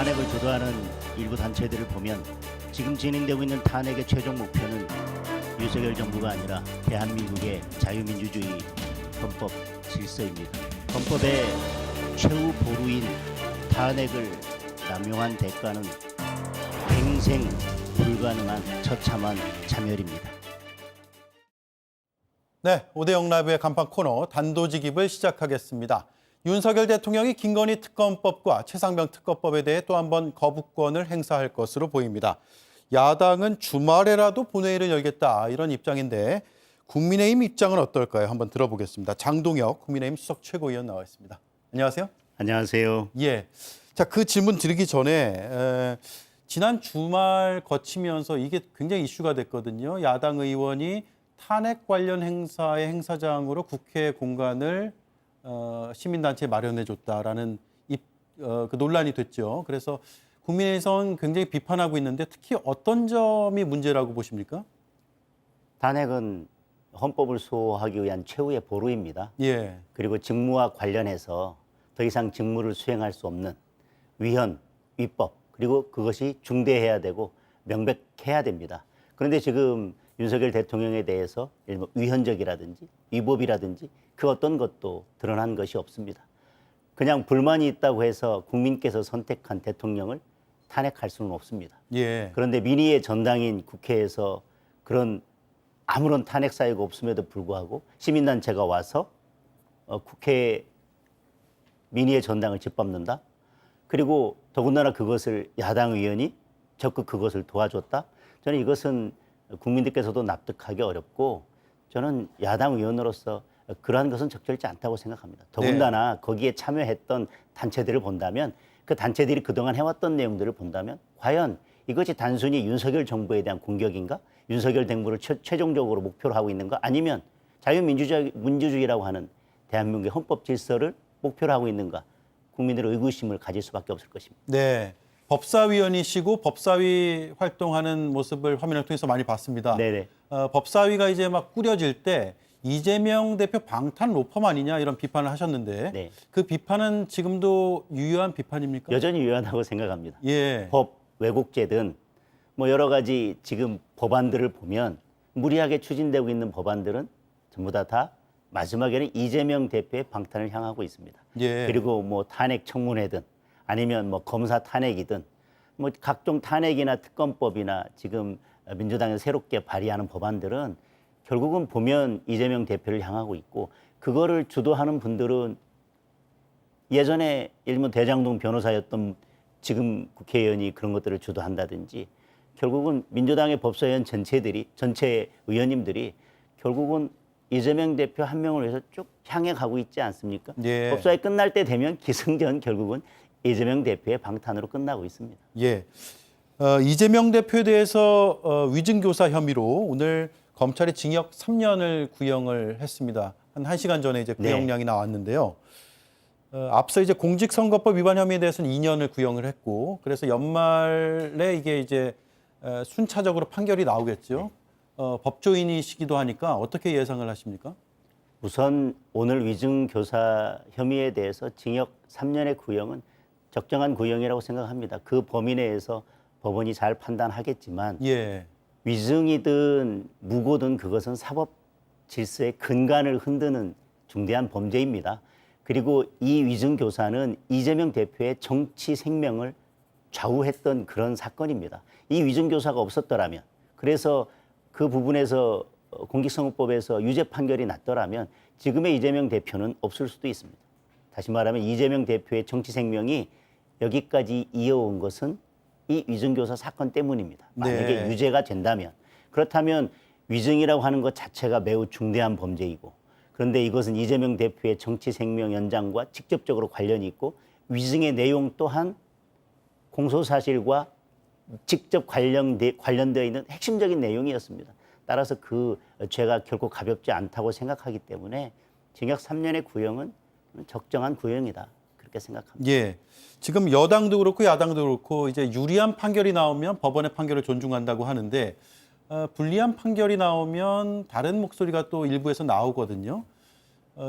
탄핵을 주도하는 일부 단체들을 보면 지금 진행되고 있는 탄핵의 최종 목표는 윤석열 정부가 아니라 대한민국의 자유민주주의 헌법 질서입니다. 헌법의 최후 보루인 탄핵을 남용한 대가는 평생 불가능한 처참한 참열입니다. 네, 오대영 라이브의 간판 코너 단도직입을 시작하겠습니다. 윤석열 대통령이 김건희 특검법과 최상병 특검법에 대해 또 한 번 거부권을 행사할 것으로 보입니다. 야당은 주말에라도 본회의를 열겠다 이런 입장인데 국민의힘 입장은 어떨까요? 한번 들어보겠습니다. 장동혁 국민의힘 수석 최고위원 나와 있습니다. 안녕하세요. 안녕하세요. 예. 자, 그 질문 드리기 전에 지난 주말 거치면서 이게 굉장히 이슈가 됐거든요. 야당 의원이 탄핵 관련 행사의 행사장으로 국회 공간을 시민단체에 마련해줬다라는 그 논란이 됐죠. 그래서 국민의힘은 굉장히 비판하고 있는데 특히 어떤 점이 문제라고 보십니까? 탄핵은 헌법을 수호하기 위한 최후의 보루입니다. 예. 그리고 직무와 관련해서 더 이상 직무를 수행할 수 없는 위헌, 위법, 그리고 그것이 중대해야 되고 명백해야 됩니다. 그런데 지금 윤석열 대통령에 대해서 위헌적이라든지 위법이라든지 그 어떤 것도 드러난 것이 없습니다. 그냥 불만이 있다고 해서 국민께서 선택한 대통령을 탄핵할 수는 없습니다. 예. 그런데 민의의 전당인 국회에서 그런 아무런 탄핵 사유가 없음에도 불구하고 시민단체가 와서 국회 민의의 전당을 짓밟는다. 그리고 더군다나 그것을 야당 의원이 적극 그것을 도와줬다. 저는 이것은 국민들께서도 납득하기 어렵고 저는 야당 의원으로서 그러한 것은 적절치 않다고 생각합니다. 더군다나 거기에 참여했던 단체들을 본다면 그 단체들이 그동안 해왔던 내용들을 본다면 과연 이것이 단순히 윤석열 정부에 대한 공격인가? 윤석열 정부를 최종적으로 목표로 하고 있는가? 아니면 자유민주주의라고 하는 대한민국의 헌법 질서를 목표로 하고 있는가? 국민들의 의구심을 가질 수밖에 없을 것입니다. 네. 법사위원이시고 법사위 활동하는 모습을 화면을 통해서 많이 봤습니다. 네네. 법사위가 이제 막 꾸려질 때 이재명 대표 방탄 로펌 아니냐 이런 비판을 하셨는데 네. 그 비판은 지금도 유효한 비판입니까? 여전히 유효하다고 생각합니다. 예. 법, 왜곡죄든 뭐 여러 가지 지금 법안들을 보면 무리하게 추진되고 있는 법안들은 전부 다 마지막에는 이재명 대표의 방탄을 향하고 있습니다. 예. 그리고 뭐 탄핵 청문회든 아니면 뭐 검사 탄핵이든 뭐 각종 탄핵이나 특검법이나 지금 민주당에서 새롭게 발의하는 법안들은 결국은 보면 이재명 대표를 향하고 있고 그거를 주도하는 분들은 예전에 일본 대장동 변호사였던 지금 국회의원이 그런 것들을 주도한다든지 결국은 민주당의 법사위원 전체 의원님들이 결국은 이재명 대표 한 명을 위해서 쭉 향해 가고 있지 않습니까? 예. 법사위 끝날 때 되면 기승전 결국은 이재명 대표의 방탄으로 끝나고 있습니다. 예. 이재명 대표에 대해서 위증교사 혐의로 오늘 검찰이 징역 3년을 구형을 했습니다. 한 1시간 전에 이제 구형량이 나왔는데요. 앞서 이제 공직선거법 위반 혐의에 대해서는 2년을 구형을 했고 그래서 연말에 이게 이제 순차적으로 판결이 나오겠죠. 법조인이시기도 하니까 어떻게 예상을 하십니까? 우선 오늘 위증교사 혐의에 대해서 징역 3년의 구형은 적정한 구형이라고 생각합니다. 그 범위 내에서 법원이 잘 판단하겠지만 예. 위증이든 무고든 그것은 사법 질서의 근간을 흔드는 중대한 범죄입니다. 그리고 이 위증교사는 이재명 대표의 정치 생명을 좌우했던 그런 사건입니다. 이 위증교사가 없었더라면 그래서 그 부분에서 공직선거법에서 유죄 판결이 났더라면 지금의 이재명 대표는 없을 수도 있습니다. 다시 말하면 이재명 대표의 정치 생명이 여기까지 이어온 것은 이 위증교사 사건 때문입니다. 만약에 네. 유죄가 된다면 그렇다면 위증이라고 하는 것 자체가 매우 중대한 범죄이고 그런데 이것은 이재명 대표의 정치 생명 연장과 직접적으로 관련이 있고 위증의 내용 또한 공소사실과 직접 관련되어 있는 핵심적인 내용이었습니다. 따라서 그 죄가 결코 가볍지 않다고 생각하기 때문에 징역 3년의 구형은 적정한 구형이다. 그렇게 생각합니다. 예. 지금 여당도 그렇고 야당도 그렇고 이제 유리한 판결이 나오면 법원의 판결을 존중한다고 하는데 불리한 판결이 나오면 다른 목소리가 또 일부에서 나오거든요.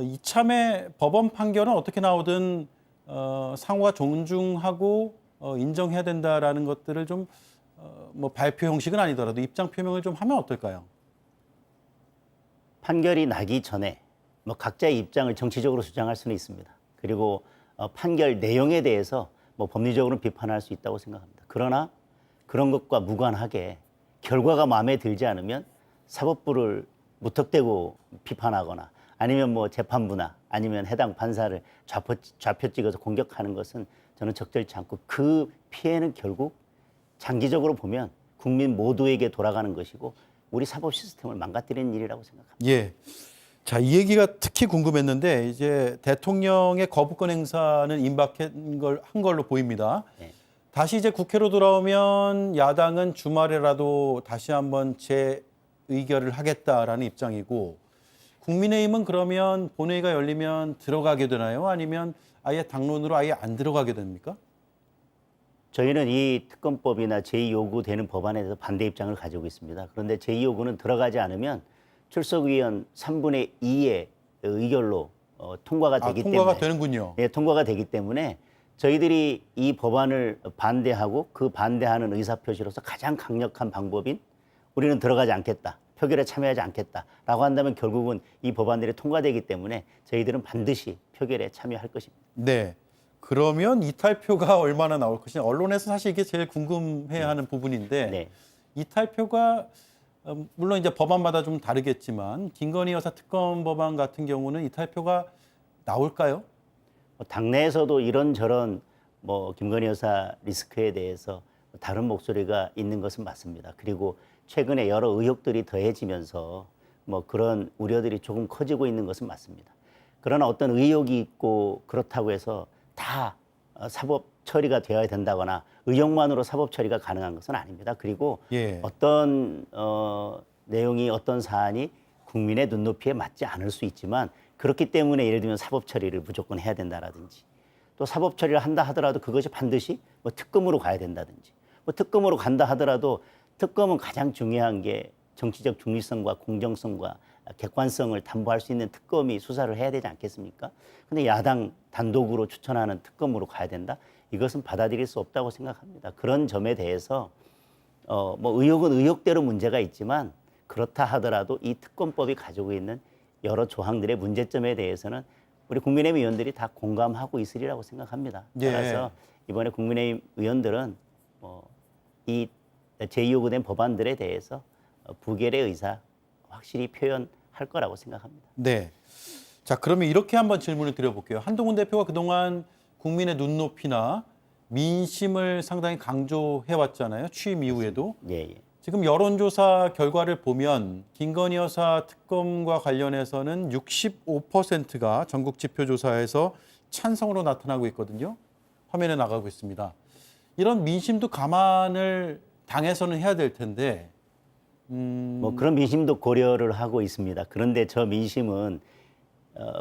이참에 법원 판결은 어떻게 나오든 상호가 존중하고 인정해야 된다라는 것들을 좀 뭐 발표 형식은 아니더라도 입장 표명을 좀 하면 어떨까요? 판결이 나기 전에 뭐 각자의 입장을 정치적으로 주장할 수는 있습니다. 그리고 판결 내용에 대해서 뭐 법리적으로는 비판할 수 있다고 생각합니다. 그러나 그런 것과 무관하게 결과가 마음에 들지 않으면 사법부를 무턱대고 비판하거나 아니면 뭐 재판부나 아니면 해당 판사를 좌표 찍어서 공격하는 것은 저는 적절치 않고 그 피해는 결국 장기적으로 보면 국민 모두에게 돌아가는 것이고 우리 사법 시스템을 망가뜨리는 일이라고 생각합니다. 예. 자, 이 얘기가 특히 궁금했는데 이제 대통령의 거부권 행사는 임박한 걸로 보입니다. 네. 다시 이제 국회로 돌아오면 야당은 주말에라도 다시 한번 재의결을 하겠다라는 입장이고 국민의힘은 그러면 본회의가 열리면 들어가게 되나요? 아니면 아예 당론으로 아예 안 들어가게 됩니까? 저희는 이 특검법이나 제2요구되는 법안에 대해서 반대 입장을 가지고 있습니다. 그런데 제2요구는 들어가지 않으면 출석의원 3분의 2의 의결로 통과가 되기 통과가 때문에 되는군요. 네, 통과가 되기 때문에 저희들이 이 법안을 반대하고 그 반대하는 의사표시로서 가장 강력한 방법인 우리는 들어가지 않겠다, 표결에 참여하지 않겠다라고 한다면 결국은 이 법안들이 통과되기 때문에 저희들은 반드시 표결에 참여할 것입니다. 네. 그러면 이탈표가 얼마나 나올 것이냐. 언론에서 사실 이게 제일 궁금해하는 부분인데 네. 이탈표가 물론 이제 법안마다 좀 다르겠지만 김건희 여사 특검 법안 같은 경우는 이탈표가 나올까요? 당내에서도 이런저런 뭐 김건희 여사 리스크에 대해서 다른 목소리가 있는 것은 맞습니다. 그리고 최근에 여러 의혹들이 더해지면서 뭐 그런 우려들이 조금 커지고 있는 것은 맞습니다. 그러나 어떤 의혹이 있고 그렇다고 해서 다 사법 처리가 되어야 된다거나 의혹만으로 사법 처리가 가능한 것은 아닙니다. 그리고 예. 어떤 내용이 어떤 사안이 국민의 눈높이에 맞지 않을 수 있지만 그렇기 때문에 예를 들면 사법 처리를 무조건 해야 된다라든지 또 사법 처리를 한다 하더라도 그것이 반드시 뭐 특검으로 가야 된다든지 뭐 특검으로 간다 하더라도 특검은 가장 중요한 게 정치적 중립성과 공정성과 객관성을 담보할 수 있는 특검이 수사를 해야 되지 않겠습니까? 근데 야당 단독으로 추천하는 특검으로 가야 된다? 이것은 받아들일 수 없다고 생각합니다. 그런 점에 대해서 뭐 의혹은 의혹대로 문제가 있지만 그렇다 하더라도 이 특검법이 가지고 있는 여러 조항들의 문제점에 대해서는 우리 국민의힘 의원들이 다 공감하고 있으리라고 생각합니다. 예. 따라서 이번에 국민의힘 의원들은 이 제2요구된 법안들에 대해서 부결의 의사 확실히 표현할 거라고 생각합니다. 네. 자, 그러면 이렇게 한번 질문을 드려볼게요. 한동훈 대표가 그동안 국민의 눈높이나 민심을 상당히 강조해 왔잖아요. 취임 이후에도. 예, 예. 지금 여론조사 결과를 보면 김건희 여사 특검과 관련해서는 65%가 전국 지표조사에서 찬성으로 나타나고 있거든요. 화면에 나가고 있습니다. 이런 민심도 감안을 당에서는 해야 될 텐데 뭐 그런 민심도 고려를 하고 있습니다. 그런데 저 민심은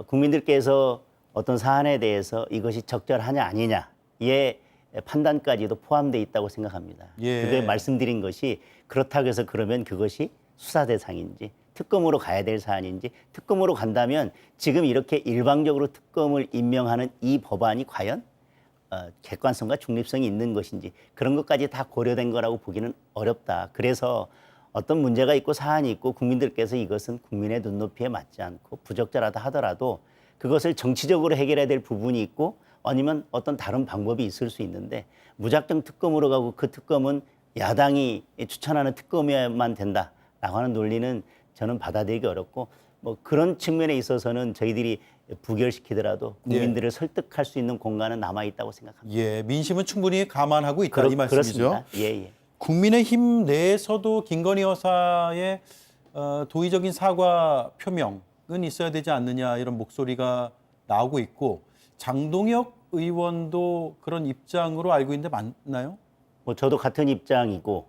국민들께서 어떤 사안에 대해서 이것이 적절하냐 아니냐의 판단까지도 포함되어 있다고 생각합니다. 예. 그게 말씀드린 것이 그렇다고 해서 그러면 그것이 수사 대상인지 특검으로 가야 될 사안인지 특검으로 간다면 지금 이렇게 일방적으로 특검을 임명하는 이 법안이 과연 객관성과 중립성이 있는 것인지 그런 것까지 다 고려된 거라고 보기는 어렵다. 그래서 어떤 문제가 있고 사안이 있고 국민들께서 이것은 국민의 눈높이에 맞지 않고 부적절하다 하더라도 그것을 정치적으로 해결해야 될 부분이 있고 아니면 어떤 다른 방법이 있을 수 있는데 무작정 특검으로 가고 그 특검은 야당이 추천하는 특검이어야만 된다라고 하는 논리는 저는 받아들이기 어렵고 뭐 그런 측면에 있어서는 저희들이 부결시키더라도 국민들을 설득할 수 있는 공간은 남아있다고 생각합니다. 예, 민심은 충분히 감안하고 있다 이 말씀이죠. 그렇습니다. 예, 예. 국민의힘 내에서도 김건희 여사의 도의적인 사과 표명은 있어야 되지 않느냐 이런 목소리가 나오고 있고 장동혁 의원도 그런 입장으로 알고 있는데 맞나요? 뭐 저도 같은 입장이고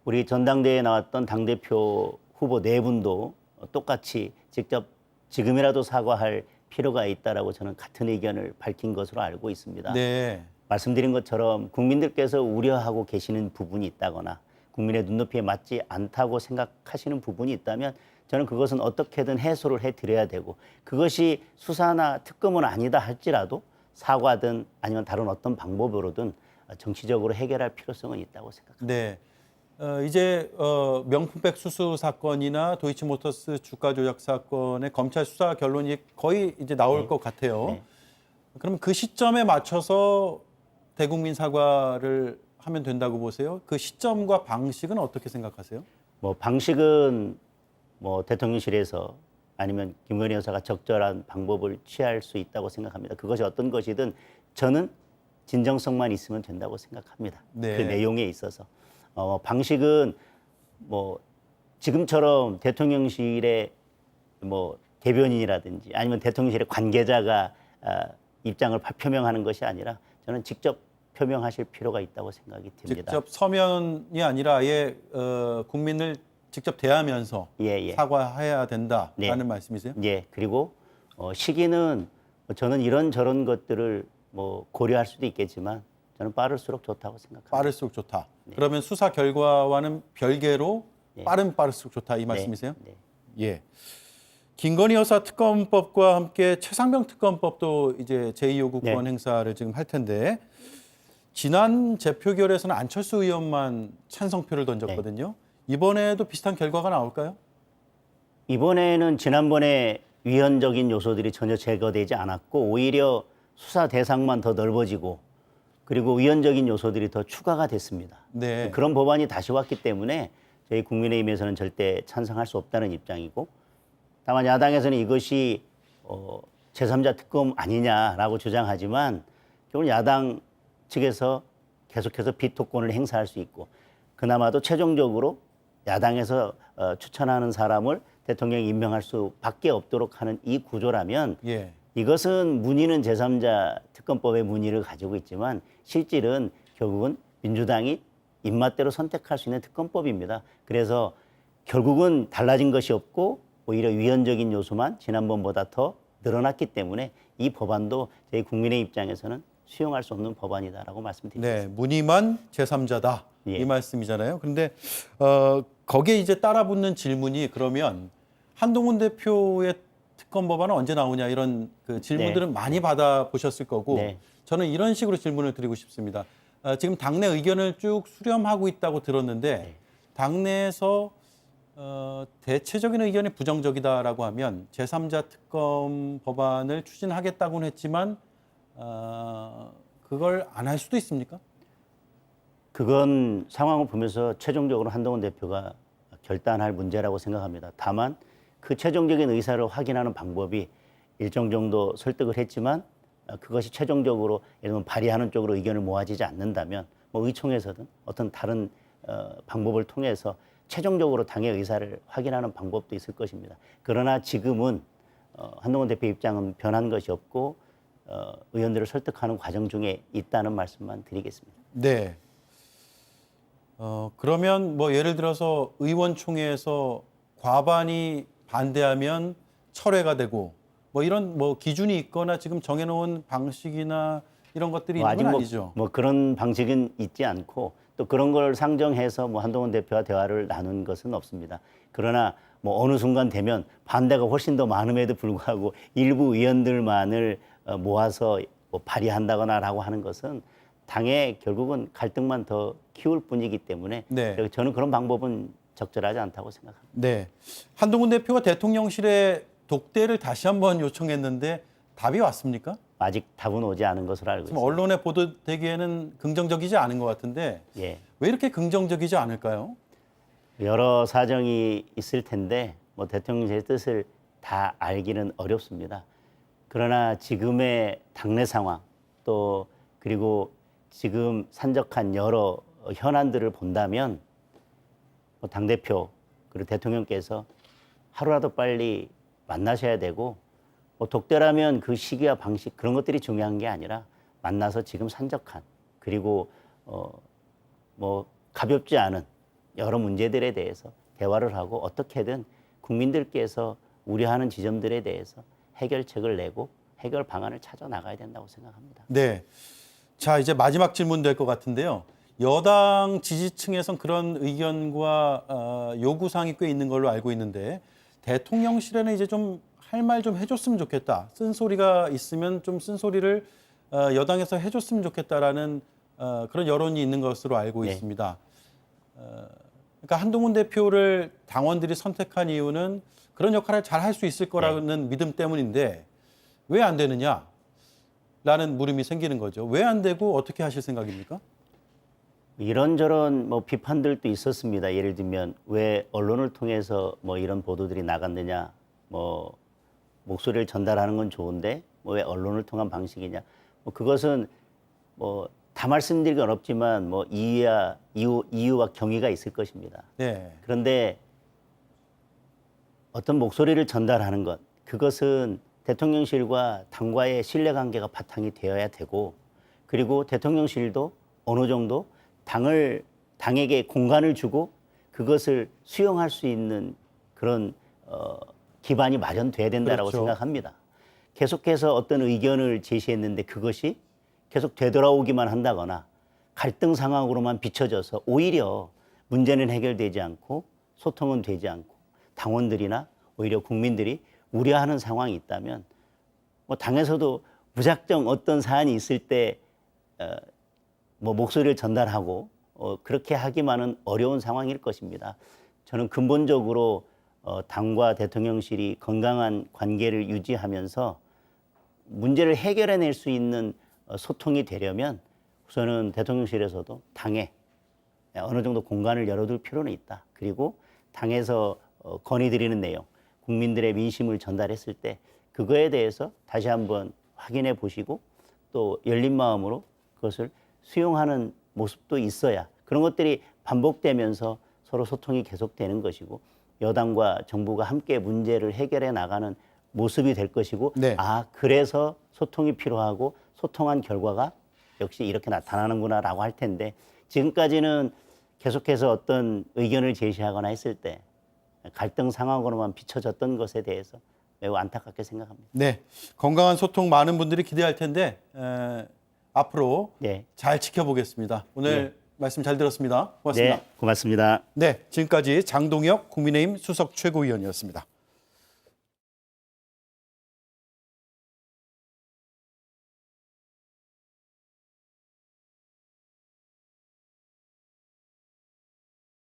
우리 전당대회에 나왔던 당대표 후보 네 분도 똑같이 직접 지금이라도 사과할 필요가 있다라고 저는 같은 의견을 밝힌 것으로 알고 있습니다. 네. 말씀드린 것처럼 국민들께서 우려하고 계시는 부분이 있다거나 국민의 눈높이에 맞지 않다고 생각하시는 부분이 있다면 저는 그것은 어떻게든 해소를 해드려야 되고 그것이 수사나 특검은 아니다 할지라도 사과든 아니면 다른 어떤 방법으로든 정치적으로 해결할 필요성은 있다고 생각합니다. 네. 이제 명품백 수수 사건이나 도이치모터스 주가 조작 사건의 검찰 수사 결론이 거의 이제 나올 네. 것 같아요. 네. 그럼 그 시점에 맞춰서 대국민 사과를 하면 된다고 보세요? 그 시점과 방식은 어떻게 생각하세요? 뭐 방식은 뭐 대통령실에서 아니면 김건희 여사가 적절한 방법을 취할 수 있다고 생각합니다. 그것이 어떤 것이든 저는 진정성만 있으면 된다고 생각합니다. 네. 그 내용에 있어서 방식은 뭐 지금처럼 대통령실의 뭐 대변인이라든지 아니면 대통령실의 관계자가 입장을 표명하는 것이 아니라 저는 직접 표명하실 필요가 있다고 생각이 듭니다. 직접 서면이 아니라 아예 국민을 직접 대하면서 예. 사과해야 된다라는 네. 말씀이세요? 예, 그리고 시기는 저는 이런저런 것들을 뭐 고려할 수도 있겠지만 저는 빠를수록 좋다고 생각합니다. 빠를수록 좋다. 그러면 수사 결과와는 별개로 빠를수록 좋다 이 말씀이세요? 네. 예. 김건희 여사 특검법과 함께 최상병 특검법도 이제 제2요구권 네. 행사를 지금 할 텐데 지난 재표결에서는 안철수 의원만 찬성표를 던졌거든요. 이번에도 비슷한 결과가 나올까요? 이번에는 지난번에 위헌적인 요소들이 전혀 제거되지 않았고 오히려 수사 대상만 더 넓어지고 그리고 위헌적인 요소들이 더 추가가 됐습니다. 네. 그런 법안이 다시 왔기 때문에 저희 국민의힘에서는 절대 찬성할 수 없다는 입장이고 다만 야당에서는 이것이 제3자 특검 아니냐라고 주장하지만 결국 야당 측에서 계속해서 비토권을 행사할 수 있고 그나마도 최종적으로 야당에서 추천하는 사람을 대통령이 임명할 수밖에 없도록 하는 이 구조라면 예. 이것은 문의는 제3자 특검법의 문의를 가지고 있지만 실질은 결국은 민주당이 입맛대로 선택할 수 있는 특검법입니다. 그래서 결국은 달라진 것이 없고 오히려 위헌적인 요소만 지난번보다 더 늘어났기 때문에 이 법안도 저희 국민의 입장에서는 수용할 수 없는 법안이다라고 말씀드리겠습니다. 네, 문의만 제3자다 예. 이 말씀이잖아요. 그런데 거기에 이제 따라붙는 질문이 그러면 한동훈 대표의 특검 법안은 언제 나오냐 이런 그 질문들은 많이 받아보셨을 거고 네. 저는 이런 식으로 질문을 드리고 싶습니다. 지금 당내 의견을 쭉 수렴하고 있다고 들었는데 당내에서 대체적인 의견이 부정적이다라고 하면 제3자 특검 법안을 추진하겠다고는 했지만 그걸 안 할 수도 있습니까? 그건 상황을 보면서 최종적으로 한동훈 대표가 결단할 문제라고 생각합니다. 다만 그 최종적인 의사를 확인하는 방법이 일정 정도 설득을 했지만 그것이 최종적으로 예를 들면 발의하는 쪽으로 의견을 모아지지 않는다면 뭐 의총에서든 어떤 다른 방법을 통해서 최종적으로 당의 의사를 확인하는 방법도 있을 것입니다. 그러나 지금은 한동훈 대표 입장은 변한 것이 없고 의원들을 설득하는 과정 중에 있다는 말씀만 드리겠습니다. 네. 그러면 뭐 예를 들어서 의원총회에서 과반이 반대하면 철회가 되고 뭐 이런 뭐 기준이 있거나 지금 정해놓은 방식이나 이런 것들이 있는 건 아니죠. 뭐 그런 방식은 있지 않고 또 그런 걸 상정해서 뭐 한동훈 대표와 대화를 나눈 것은 없습니다. 그러나 뭐 어느 순간 되면 반대가 훨씬 더 많음에도 불구하고 일부 의원들만을 모아서 뭐 발의한다거나라고 하는 것은 당의 결국은 갈등만 더 키울 뿐이기 때문에 네. 저는 그런 방법은 적절하지 않다고 생각합니다. 네. 한동훈 대표가 대통령실에 독대를 다시 한번 요청했는데 답이 왔습니까? 아직 답은 오지 않은 것으로 알고 지금 있습니다. 언론에 보도되기에는 긍정적이지 않은 것 같은데 예. 왜 이렇게 긍정적이지 않을까요? 여러 사정이 있을 텐데 뭐 대통령의 뜻을 다 알기는 어렵습니다. 그러나 지금의 당내 상황 또 그리고 지금 산적한 여러 현안들을 본다면 뭐 당대표 그리고 대통령께서 하루라도 빨리 만나셔야 되고 뭐 독대라면 그 시기와 방식 그런 것들이 중요한 게 아니라 만나서 지금 산적한 그리고 뭐 가볍지 않은 여러 문제들에 대해서 대화를 하고 어떻게든 국민들께서 우려하는 지점들에 대해서 해결책을 내고 해결 방안을 찾아 나가야 된다고 생각합니다. 네. 자, 이제 마지막 질문 될 것 같은데요. 여당 지지층에선 그런 의견과 요구사항이 꽤 있는 걸로 알고 있는데 대통령실에는 이제 좀 할 말 좀 해줬으면 좋겠다. 쓴소리가 있으면 좀 쓴소리를 여당에서 해줬으면 좋겠다라는 그런 여론이 있는 것으로 알고 네. 있습니다. 그러니까 한동훈 대표를 당원들이 선택한 이유는 그런 역할을 잘 할 수 있을 거라는 믿음 때문인데 왜 안 되느냐라는 물음이 생기는 거죠. 왜 안 되고 어떻게 하실 생각입니까? 이런저런 뭐 비판들도 있었습니다. 예를 들면 왜 언론을 통해서 뭐 이런 보도들이 나갔느냐, 뭐 목소리를 전달하는 건 좋은데 뭐 왜 언론을 통한 방식이냐. 뭐 그것은 뭐 다 말씀드리기 어렵지만 뭐 이유와 경위가 있을 것입니다. 네. 그런데 어떤 목소리를 전달하는 것, 그것은 대통령실과 당과의 신뢰관계가 바탕이 되어야 되고, 그리고 대통령실도 어느 정도 당에게 공간을 주고 그것을 수용할 수 있는 그런 기반이 마련돼야 된다라고 그렇죠. 생각합니다. 계속해서 어떤 의견을 제시했는데 그것이 계속 되돌아오기만 한다거나 갈등 상황으로만 비춰져서 오히려 문제는 해결되지 않고 소통은 되지 않고 당원들이나 오히려 국민들이 우려하는 상황이 있다면 뭐 당에서도 무작정 어떤 사안이 있을 때 뭐 목소리를 전달하고 그렇게 하기만은 어려운 상황일 것입니다. 저는 근본적으로 당과 대통령실이 건강한 관계를 유지하면서 문제를 해결해낼 수 있는 소통이 되려면 우선은 대통령실에서도 당에 어느 정도 공간을 열어둘 필요는 있다. 그리고 당에서 건의드리는 내용, 국민들의 민심을 전달했을 때 그거에 대해서 다시 한번 확인해 보시고 또 열린 마음으로 그것을 수용하는 모습도 있어야 그런 것들이 반복되면서 서로 소통이 계속되는 것이고 여당과 정부가 함께 문제를 해결해 나가는 모습이 될 것이고 네. 아 그래서 소통이 필요하고 소통한 결과가 역시 이렇게 나타나는구나라고 할 텐데 지금까지는 계속해서 어떤 의견을 제시하거나 했을 때 갈등 상황으로만 비춰졌던 것에 대해서 매우 안타깝게 생각합니다. 네. 건강한 소통 많은 분들이 기대할 텐데 앞으로 네. 잘 지켜보겠습니다. 오늘 말씀 잘 들었습니다. 고맙습니다. 네, 고맙습니다. 네, 지금까지 장동혁 국민의힘 수석 최고위원이었습니다.